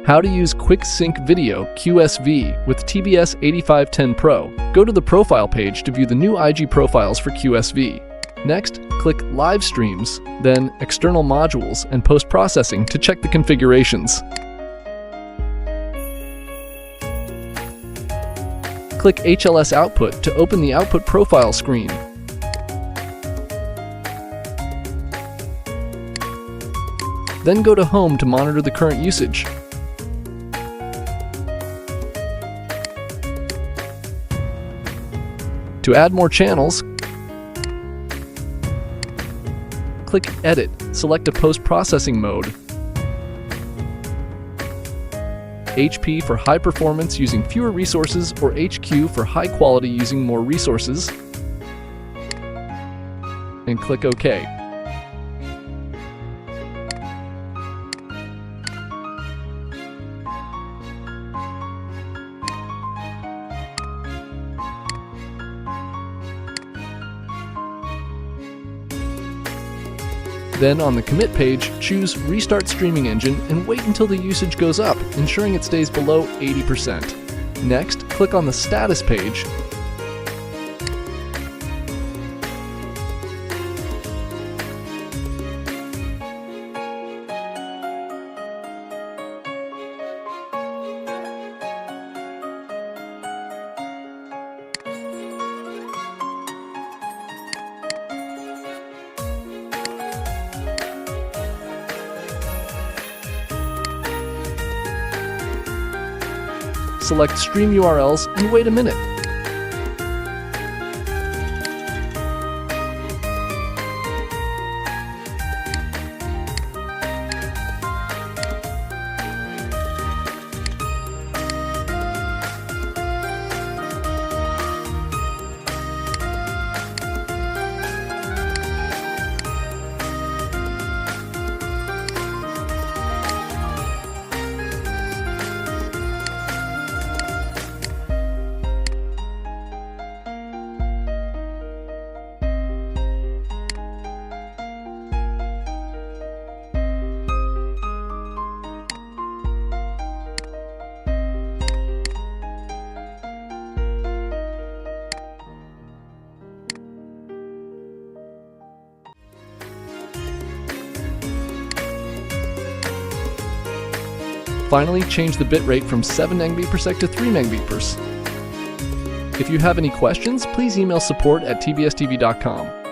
How to use Quick Sync Video QSV with TBS8510Pro. Go to the Profile page to view the new IG profiles for QSV. Next, click Live Streams, then External Modules and Post-Processing to check the configurations. Click HLS Output to open the Output Profile screen. Then go to Home to monitor the current usage. To add more channels, click Edit, select a post-processing mode. HP for high performance using fewer resources, or HQ for high quality using more resources, and click OK. Then on the commit page, choose Restart Streaming Engine and wait until the usage goes up, ensuring it stays below 80%. Next, click on the status page. Select Stream URLs and wait a minute. Finally, change the bitrate from 7 Mbps to 3 Mbps. If you have any questions, please email support@tbstv.com.